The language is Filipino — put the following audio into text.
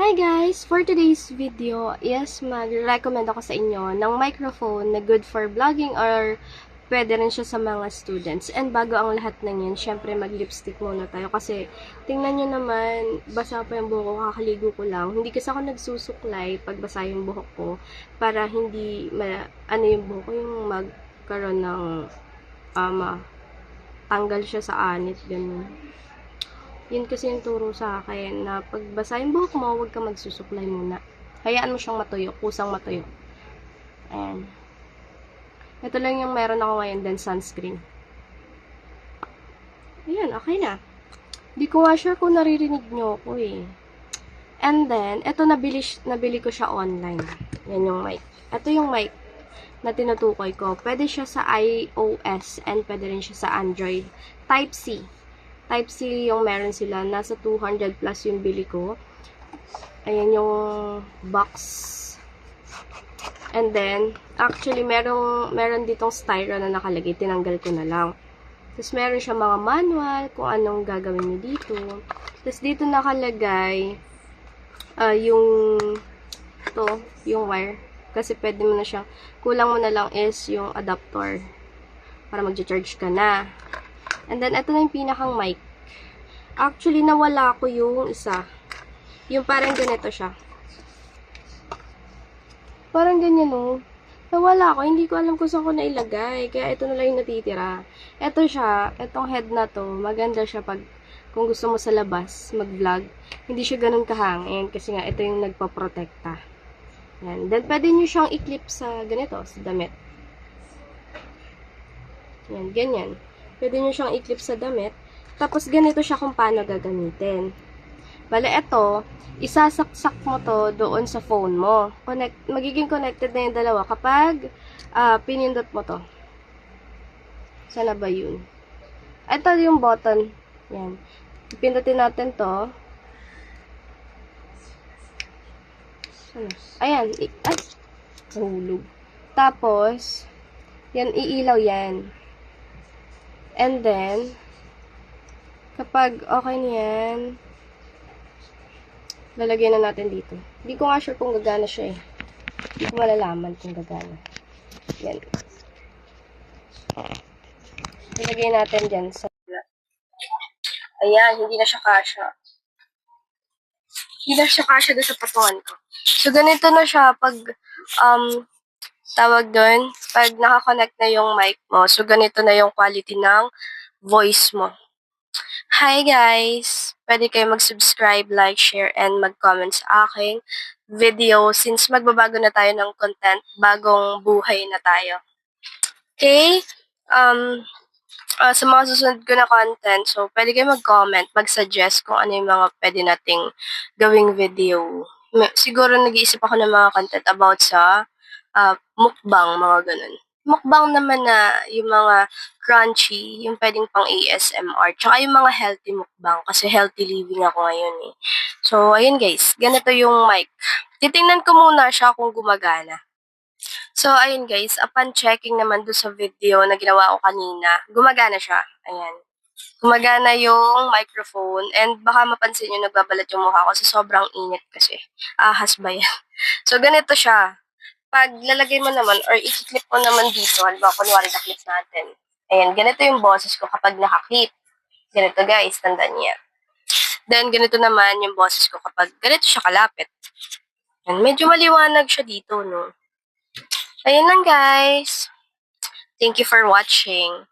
Hi guys! For today's video is mag-recommend ako sa inyo ng microphone na good for vlogging or pwede rin siya sa mga students. And bago ang lahat ng yan, syempre mag-lipstick muna tayo kasi tingnan nyo naman, basa pa yung buhok ko, kakaligo ko lang. Hindi kasi ako nagsusuklay pag basa yung buhok ko para hindi, yung buhok ko yung magkaroon ng, tanggal siya sa anit, ganun. Yun kasi yung turo sa akin na pag basa yung buhok mo, huwag ka magsusuklay muna. Hayaan mo siyang matuyo, kusang matuyo. Ayan. Ito lang yung meron ako ngayon, then sunscreen. Ayan, okay na. Di ko nga sure kung naririnig nyo ako eh. And then, ito nabili ko siya online. Yan yung mic. Ito yung mic na tinutukoy ko. Pwede siya sa iOS and pwede rin siya sa Android. Type-C. Type-C yung meron sila. Nasa 200 plus yung bili ko. Ayan yung box. And then, actually, meron ditong styro na nakalagay. Tinanggal ko na lang. Tapos, meron siya mga manual kung anong gagawin nyo dito. Tapos, dito nakalagay yung wire. Kasi pwede mo na siyang, kulang mo na lang is yung adapter para mag-charge ka na. And then, ito na yung pinakang mic. Actually, nawala ko yung isa. Yung parang ganito siya. Parang ganyan, no? Nawala ko. Hindi ko alam kung saan ko nailagay. Kaya ito na lang yung natitira. Ito siya. Itong head na to. Maganda siya pag kung gusto mo sa labas, mag-vlog. Hindi siya ganun kahangin. Kasi nga, ito yung nagpaprotekta. Yan. Then, pwede nyo siyang i-clip sa ganito, sa damit. Yan, ganyan. Pwede nyo siyang i-clip sa damit. Tapos, ganito siya kung paano gagamitin. Bale, ito, isasaksak mo to doon sa phone mo. Magiging connected na yung dalawa kapag pinindot mo to. Sana ba yun? Ito yung button. Yan. Pindutin natin to. Sana? Ayan. Ay! Nahulog. Tapos, yan, iilaw yan. And then, kapag okay na yan, lalagyan na natin dito. Hindi ko nga sure kung gagana siya eh. Hindi ko malalaman kung gagana. Yan. Lalagay natin dyan sa... Ayan, hindi na siya kasha. Hindi na siya kasha doon sa patungan ko. So, ganito na siya pag, tawag doon, pag nakakonect na yung mic mo. So, ganito na yung quality ng voice mo. Hi guys! Pwede kayo mag-subscribe, like, share, and mag-comment sa aking video since magbabago na tayo ng content, bagong buhay na tayo. Okay? Sa mga susunod ko na content, so pwede kayo mag-comment, mag-suggest kung ano yung mga pwede nating gawing video. Siguro nag-iisip ako ng mga content about sa mukbang, mga ganun. Mukbang naman na yung mga crunchy, yung pwedeng pang ASMR, tsaka yung mga healthy mukbang, kasi healthy living ako ngayon eh. So, ayun guys, ganito yung mic. Titingnan ko muna siya kung gumagana. So, ayun guys, upon checking naman doon sa video na ginawa ko kanina, gumagana siya. Ayan. Gumagana yung microphone and baka mapansin nyo nagbabalat yung mukha ko sa sobrang init kasi. Ahas ba yan? So, ganito siya. Pag lalagay mo naman or i-clip mo naman dito, halimbawa, kunwari na-clip natin. Ayan, ganito yung boses ko kapag naka-clip. Ganito guys, tandaan niya. Then, ganito naman yung boses ko kapag ganito siya kalapit. Ayan, medyo maliwanag siya dito, no? Ayun lang guys. Thank you for watching.